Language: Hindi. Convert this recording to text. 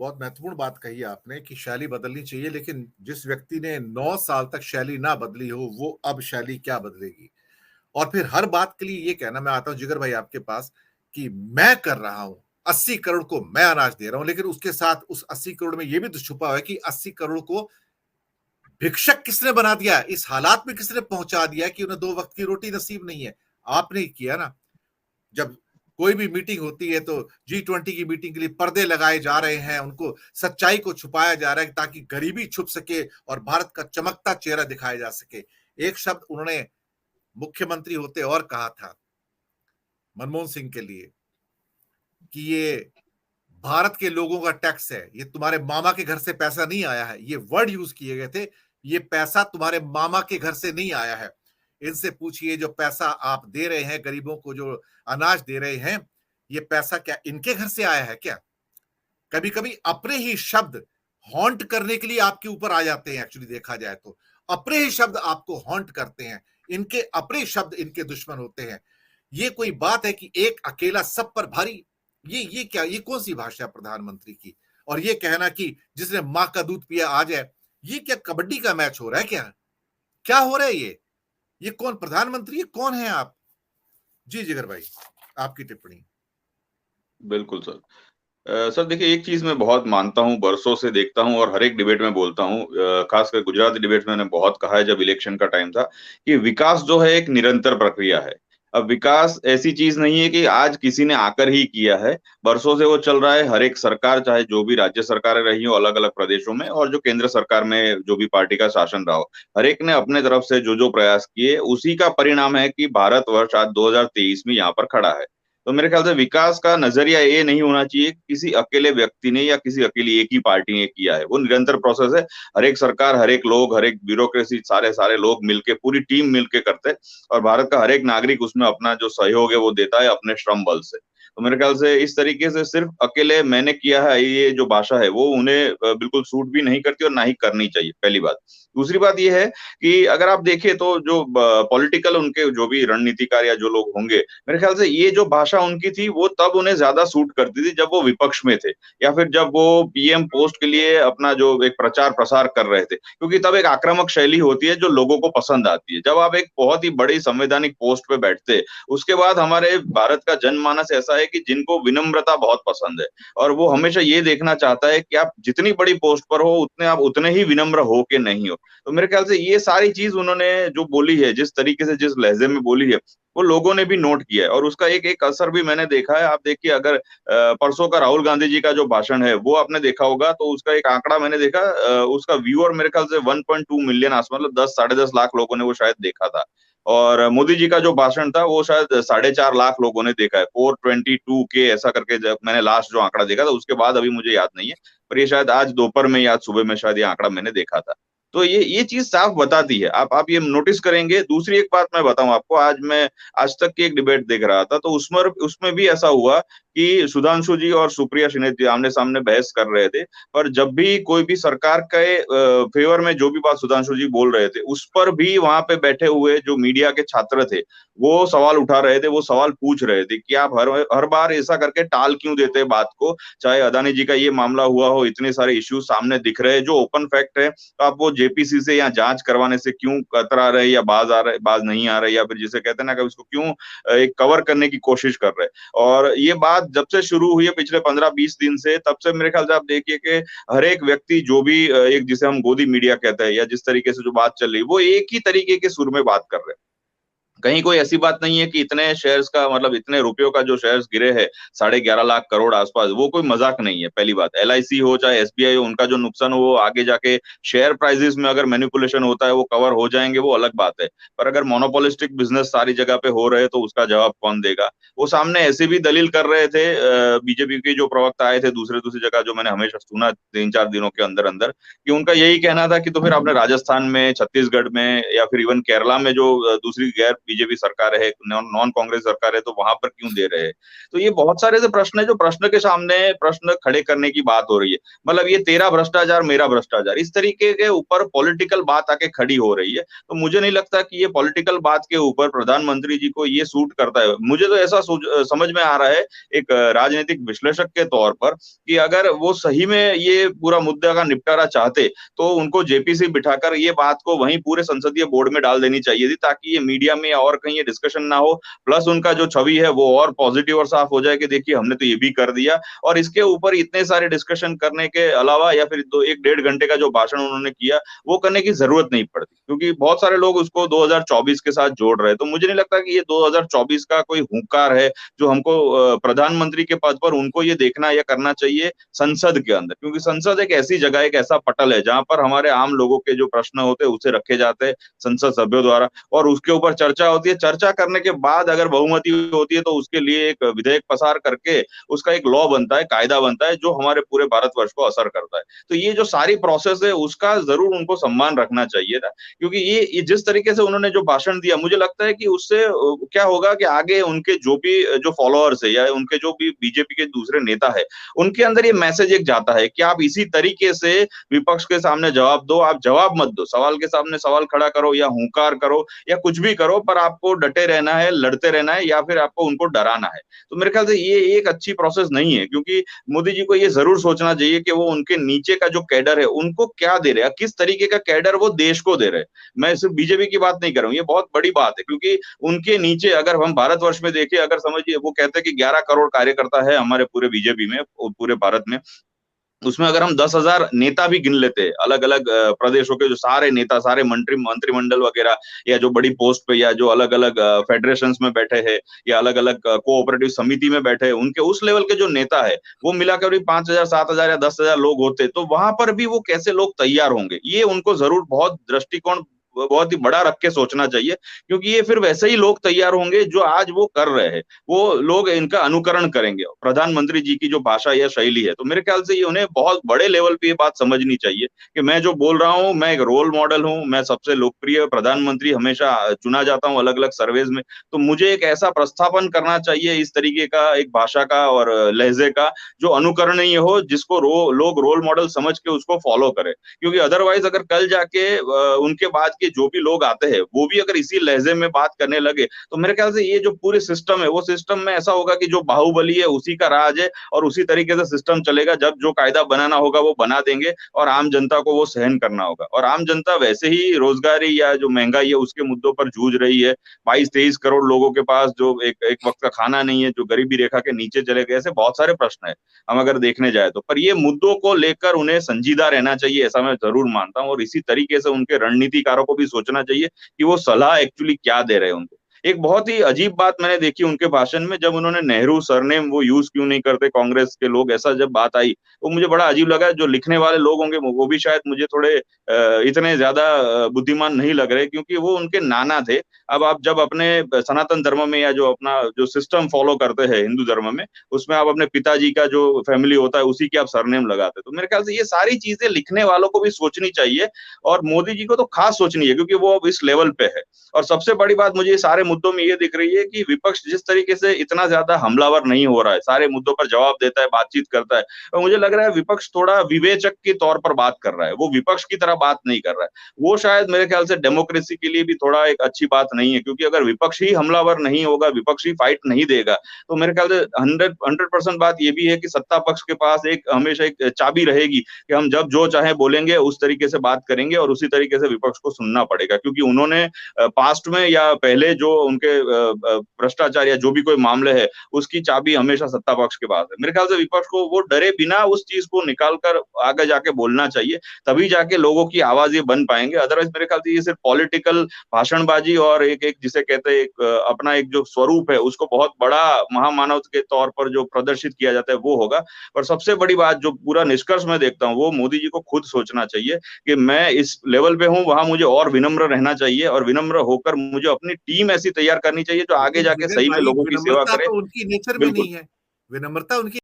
बहुत महत्वपूर्ण बात कही आपने कि शैली बदलनी चाहिए, लेकिन जिस व्यक्ति ने 9 साल तक शैली ना बदली हो, वो अब शैली क्या बदलेगी? और फिर हर बात के लिए ये कहना, मैं आता हूँ जिगर भाई आपके पास, कि मैं कर रहा हूँ, 80 करोड़ को मैं अनाज दे रहा हूँ, लेकिन उसके साथ उस 80 करोड़ में ये भी तो छुपा हुआ है कि 80 करोड़ को भिक्षक किसने बना दिया, इस हालात में किसने पहुंचा दिया कि उन्हें 2 वक्त की रोटी नसीब नहीं है? आपने ही किया ना। जब कोई भी मीटिंग होती है तो G20 की मीटिंग के लिए पर्दे लगाए जा रहे हैं, उनको सच्चाई को छुपाया जा रहा है ताकि गरीबी छुप सके और भारत का चमकता चेहरा दिखाया जा सके। एक शब्द उन्होंने मुख्यमंत्री होते और कहा था मनमोहन सिंह के लिए कि ये भारत के लोगों का टैक्स है, ये तुम्हारे मामा के घर से पैसा नहीं आया है। ये वर्ड यूज किए गए थे, ये पैसा तुम्हारे मामा के घर से नहीं आया है। इनसे पूछिए जो पैसा आप दे रहे हैं गरीबों को, जो अनाज दे रहे हैं, ये पैसा क्या इनके घर से आया है क्या? कभी कभी अपने ही शब्द हॉन्ट करने के लिए आपके ऊपर आ जाते हैं। एक्चुअली देखा जाए तो अपने ही शब्द आपको हॉन्ट करते हैं, इनके अपने शब्द इनके दुश्मन होते हैं। ये कोई बात है कि एक अकेला सब पर भारी? ये क्या, ये कौन सी भाषा है प्रधानमंत्री की? और ये कहना कि जिसने मां का दूध पिया आ जाए, ये क्या कबड्डी का मैच हो रहा है क्या? क्या हो रहा है ये कौन प्रधानमंत्री है, कौन है आप? जी जिगर भाई, आपकी टिप्पणी। बिल्कुल सर। सर देखिए, एक चीज मैं बहुत मानता हूँ, बरसों से देखता हूँ और हर एक डिबेट में बोलता हूँ, खासकर गुजराती डिबेट में मैंने बहुत कहा है जब इलेक्शन का टाइम था, कि विकास जो है एक निरंतर प्रक्रिया है। अब विकास ऐसी चीज नहीं है कि आज किसी ने आकर ही किया है, बरसों से वो चल रहा है। हर एक सरकार, चाहे जो भी राज्य सरकारें रही हो अलग अलग प्रदेशों में, और जो केंद्र सरकार में जो भी पार्टी का शासन रहा हो, हर एक ने अपने तरफ से जो जो प्रयास किए, उसी का परिणाम है कि भारतवर्ष आज 2023 में यहाँ पर खड़ा है। तो मेरे ख्याल से विकास का नजरिया ये नहीं होना चाहिए कि किसी अकेले व्यक्ति ने या किसी अकेली एक ही पार्टी ने किया है। वो निरंतर प्रोसेस है। हर एक सरकार, हर एक लोग, हर एक ब्यूरोक्रेसी, सारे सारे लोग मिलके, पूरी टीम मिलके करते हैं, और भारत का हर एक नागरिक उसमें अपना जो सहयोग है वो देता है अपने श्रम बल से। तो मेरे ख्याल से इस तरीके से सिर्फ अकेले मैंने किया है, ये जो भाषा है वो उन्हें बिल्कुल सूट भी नहीं करती और ना ही करनी चाहिए, पहली बात। दूसरी बात ये है कि अगर आप देखें तो जो पॉलिटिकल उनके जो भी रणनीतिकार या जो लोग होंगे, मेरे ख्याल से ये जो भाषा उनकी थी वो तब उन्हें ज्यादा सूट करती थी जब वो विपक्ष में थे, या फिर जब वो पीएम पोस्ट के लिए अपना जो एक प्रचार प्रसार कर रहे थे, क्योंकि तब एक आक्रामक शैली होती है जो लोगों को पसंद आती है। जब आप एक बहुत ही बड़ी संवैधानिक पोस्ट पे बैठते, उसके बाद हमारे भारत का जनमानस ऐसा है कि जिनको विनम्रता बहुत पसंद है, और वो हमेशा ये देखना चाहता है कि आप जितनी बड़ी पोस्ट पर हो उतने आप उतने ही विनम्र हो के नहीं हो। तो मेरे ख्याल से ये सारी चीज उन्होंने जो बोली है, जिस तरीके से, जिस लहजे में बोली है, वो लोगों ने भी नोट किया है, और उसका एक एक असर भी मैंने देखा है। आप देखिए, अगर परसों का राहुल गांधी जी का जो भाषण है वो आपने देखा होगा, तो उसका एक आंकड़ा मैंने देखा, उसका व्यूअर मेरे ख्याल से 1.2 मिलियन मतलब 10 साढ़े 10 लाख लोगों ने वो शायद देखा था। और मोदी जी का जो भाषण था वो शायद 4.5 लाख लोगों ने देखा है, 422 के ऐसा करके, जब मैंने लास्ट जो आंकड़ा देखा था, उसके बाद अभी मुझे याद नहीं है, पर ये शायद आज दोपहर में या सुबह में शायद ये आंकड़ा मैंने देखा था। तो ये चीज साफ बताती है, आप ये नोटिस करेंगे। दूसरी एक बात मैं बताऊं आपको, आज तक की एक डिबेट देख रहा था, तो उसमें उसमें भी ऐसा हुआ कि सुधांशु जी और सुप्रिया शिंदे जी आमने सामने बहस कर रहे थे, पर जब भी कोई भी सरकार के फेवर में जो भी बात सुधांशु जी बोल रहे थे, उस पर भी वहां पे बैठे हुए जो मीडिया के छात्र थे, वो सवाल उठा रहे थे, वो सवाल पूछ रहे थे कि आप हर हर बार ऐसा करके टाल क्यों देते हैं बात को। चाहे अदानी जी का ये मामला हुआ हो, इतने सारे इश्यूज सामने दिख रहे हैं जो ओपन फैक्ट है, तो आप वो जेपीसी से यहाँ जांच करवाने से क्यों कतरा रहे, या बाज नहीं आ रहे, या फिर जिसे कहते हैं ना कि उसको क्यों एक कवर करने की कोशिश कर रहे हैं। और ये बात जब से शुरू हुई है पिछले 15-20 दिन से, तब से मेरे ख्याल से आप देखिए कि हर एक व्यक्ति जो भी एक, जिसे हम गोदी मीडिया कहते हैं, या जिस तरीके से जो बात चल रही है, वो एक ही तरीके के सुर में बात कर रहे हैं। कहीं कोई ऐसी बात नहीं है कि इतने शेयर्स का मतलब इतने रुपयों का जो शेयर्स गिरे हैं, 11.5 लाख करोड़ आसपास, वो कोई मजाक नहीं है। पहली बात, एलआईसी हो चाहे एसबीआई हो, उनका जो नुकसान हो वो आगे जाके शेयर प्राइसेस में अगर मैनिपुलेशन होता है वो कवर हो जाएंगे, वो अलग बात है। पर अगर मोनोपोलिस्टिक बिजनेस सारी जगह पे हो रहे हैं तो उसका जवाब कौन देगा? वो सामने ऐसे भी दलील कर रहे थे, बीजेपी के जो प्रवक्ता आए थे दूसरे दूसरी जगह, जो मैंने हमेशा सुना 3-4 दिनों के अंदर अंदर, कि उनका यही कहना था कि तो फिर आपने राजस्थान में, छत्तीसगढ़ में, या फिर इवन केरला में जो दूसरी गैर बीजेपी सरकार है, नॉन कांग्रेस सरकार है, तो वहां पर क्यों दे रहे हैं? तो ये बहुत सारे ऐसे प्रश्न है जो प्रश्न के सामने प्रश्न खड़े करने की बात हो रही है। मतलब ये तेरा भ्रष्टाचार, मेरा भ्रष्टाचार, इस तरीके के ऊपर पॉलिटिकल बात आके खड़ी हो रही है। तो मुझे नहीं लगता कि ये पॉलिटिकल बात के ऊपर प्रधानमंत्री जी को ये सूट करता है। मुझे तो ऐसा समझ में आ रहा है एक राजनीतिक विश्लेषक के तौर पर कि अगर वो सही में ये पूरा मुद्दा का निपटारा चाहते तो उनको जेपीसी बिठाकर ये बात को वहीं पूरे संसदीय बोर्ड में डाल देनी चाहिए थी, ताकि ये मीडिया में और कहीं ये डिस्कशन ना हो, प्लस उनका जो छवि है वो और पॉजिटिव और साफ हो जाए कि देखिए हमने तो ये भी कर दिया। और इसके ऊपर इतने सारे डिस्कशन करने के अलावा या फिर 1 डेढ़ घंटे का जो भाषण उन्होंने किया वो करने की जरूरत नहीं पड़ती, क्योंकि बहुत सारे लोग उसको 2024 के साथ जोड़ रहे हैं। तो मुझे नहीं लगता कि ये 2024 का कोई हुंकार है जो हमको प्रधानमंत्री के पद पर उनको ये देखना या करना चाहिए संसद के अंदर, क्योंकि संसद एक ऐसी जगह, एक ऐसा पटल है जहां पर हमारे आम लोगों के जो प्रश्न होते हैं उसे रखे जाते हैं संसद सभ्यों द्वारा, और उसके ऊपर चर्चा होती है। चर्चा करने के बाद अगर बहुमति होती है तो उसके लिए एक विधेयक पसार करके उसका एक लॉ बनता है, कायदा बनता है, जो हमारे पूरे भारतवर्ष को असर करता है। तो ये जो सारी प्रोसेस है उसका जरूर उनको सम्मान रखना चाहिए था, क्योंकि ये जिस तरीके से उन्होंने जो भाषण दिया, मुझे लगता है कि उससे क्या होगा कि आगे उनके जो भी जो फॉलोअर्स है या उनके जो भी बीजेपी के दूसरे नेता है, उनके अंदर ये मैसेज एक जाता है कि आप इसी तरीके से विपक्ष के सामने जवाब दो, आप जवाब मत दो, सवाल के सामने सवाल खड़ा करो या हुंकार करो या कुछ भी करो, पर आपको डटे रहना है, लड़ते रहना है, या फिर आपको उनको डराना है। तो मेरे ख्याल से ये एक अच्छी प्रोसेस नहीं है, क्योंकि मोदी जी को ये जरूर सोचना चाहिए कि वो उनके नीचे का जो कैडर है उनको क्या दे रहे हैं, किस तरीके का कैडर वो देश को दे रहे हैं। मैं सिर्फ बीजेपी की बात नहीं कर रहा हूँ, ये बहुत बड़ी बात है, क्योंकि उनके नीचे अगर हम भारतवर्ष में देखें, अगर समझिए वो कहते हैं कि 11 करोड़ कार्यकर्ता है हमारे पूरे बीजेपी में, पूरे भारत में, उसमें अगर हम 10,000 नेता भी गिन लेते हैं, अलग अलग प्रदेशों के जो सारे नेता, सारे मंत्रिमंडल वगैरह, या जो बड़ी पोस्ट पे या जो अलग अलग फेडरेशंस में बैठे हैं या अलग अलग कोऑपरेटिव समिति में बैठे हैं, उनके उस लेवल के जो नेता है वो मिलाकर भी 5,000 7,000 या 10,000 लोग होते, तो वहां पर भी वो कैसे लोग तैयार होंगे, ये उनको जरूर बहुत दृष्टिकोण बहुत ही बड़ा रख के सोचना चाहिए, क्योंकि ये फिर वैसे ही लोग तैयार होंगे जो आज वो कर रहे हैं, वो लोग इनका अनुकरण करेंगे प्रधानमंत्री जी की जो भाषा या शैली है। तो मेरे ख्याल से ये उन्हें बहुत बड़े लेवल पे ये बात समझनी चाहिए कि मैं जो बोल रहा हूँ, मैं एक रोल मॉडल हूँ, मैं सबसे लोकप्रिय प्रधानमंत्री हमेशा चुना जाता हूँ अलग अलग सर्वेज में, तो मुझे एक ऐसा प्रस्थापन करना चाहिए इस तरीके का, एक भाषा का और लहजे का जो अनुकरणीय हो, जिसको लोग रोल मॉडल समझ के उसको फॉलो करें, क्योंकि अदरवाइज अगर कल जाके उनके बाद के जो भी लोग आते हैं वो भी अगर इसी लहजे में बात करने लगे, तो मेरे ख्याल से ये जो पूरे सिस्टम है वो सिस्टम में ऐसा होगा कि जो बाहुबली है उसी का राज है, और उसी तरीके से सिस्टम चलेगा। जब जो कायदा बनाना होगा वो बना देंगे और आम जनता को वो सहन करना होगा, और आम जनता वैसे ही रोजगारी या जो महंगाई है उसके मुद्दों पर जूझ रही है। 22-23 करोड़ लोगों के पास जो एक वक्त का खाना नहीं है, जो गरीबी रेखा के नीचे चले गए, ऐसे बहुत सारे प्रश्न है हम अगर देखने जाए तो। पर ये मुद्दों को लेकर उन्हें संजीदा रहना चाहिए, ऐसा मैं जरूर मानता हूँ, और इसी तरीके से उनके रणनीतिकारों को भी सोचना चाहिए कि वो सलाह एक्चुअली क्या दे रहे हैं उनको। एक बहुत ही अजीब बात मैंने देखी उनके भाषण में, जब उन्होंने नेहरू सरनेम वो यूज क्यों नहीं करते कांग्रेस के लोग, ऐसा जब बात आई तो मुझे बड़ा अजीब लगा। जो लिखने वाले लोग होंगे वो भी शायद मुझे थोड़े इतने ज्यादा बुद्धिमान नहीं लग रहे, क्योंकि वो उनके नाना थे। अब आप जब अपने सनातन धर्म में या जो अपना जो सिस्टम फॉलो करते हैं हिंदू धर्म में, उसमें आप अपने पिताजी का जो फैमिली होता है उसी की आप सरनेम लगाते, तो मेरे ख्याल से ये सारी चीजें लिखने वालों को भी सोचनी चाहिए, और मोदी जी को तो खास सोचनी है, क्योंकि वो अब इस लेवल पे है। और सबसे बड़ी बात मुझे सारे मुद्दों में ये दिख रही है कि विपक्ष जिस तरीके से इतना ज्यादा हमलावर नहीं हो रहा है, सारे मुद्दों पर जवाब देता है, बातचीत करता है, और मुझे लग रहा है विपक्ष थोड़ा विवेचक के तौर पर बात कर रहा है, वो विपक्ष की तरह बात नहीं कर रहा है। वो शायद मेरे ख्याल से डेमोक्रेसी के लिए भी थोड़ा एक अच्छी बात नहीं है, क्योंकि अगर विपक्ष ही हमलावर नहीं होगा, विपक्ष ही फाइट नहीं देगा, तो मेरे ख्याल से 100% बात ये भी है कि सत्ता पक्ष के पास एक हमेशा एक चाबी रहेगी कि हम जब जो चाहे बोलेंगे, उस तरीके से बात करेंगे, और उसी तरीके से विपक्ष को सुनना पड़ेगा, क्योंकि उन्होंने पास्ट में या पहले जो उनके भ्रष्टाचार या जो भी कोई मामले है उसकी चाबी हमेशा सत्ता पक्ष के पास है। मेरे ख्याल से विपक्ष को वो डरे बिना उस चीज को निकाल कर आगे जाके बोलना चाहिए, तभी जाके लोगों की आवाज ये बन पाएंगे। अदरवाइज मेरे ख्याल से ये सिर्फ पॉलिटिकल भाषणबाजी और एक जिसे कहते हैं अपना एक जो स्वरूप है उसको बहुत बड़ा महामानव के तौर पर जो प्रदर्शित किया जाता है वो होगा। पर सबसे बड़ी बात जो पूरा निष्कर्ष में देखता हूँ वो मोदी जी को खुद सोचना चाहिए कि मैं इस लेवल पे हूँ, वहां मुझे और विनम्र रहना चाहिए, और विनम्र होकर मुझे अपनी टीम ऐसी तैयार करनी चाहिए जो आगे जाके जिगर सही में भाई, लोगों की सेवा विनम्रता करे। तो उनकी नेचर में बिल्कुल। नहीं है, विनम्रता उनकी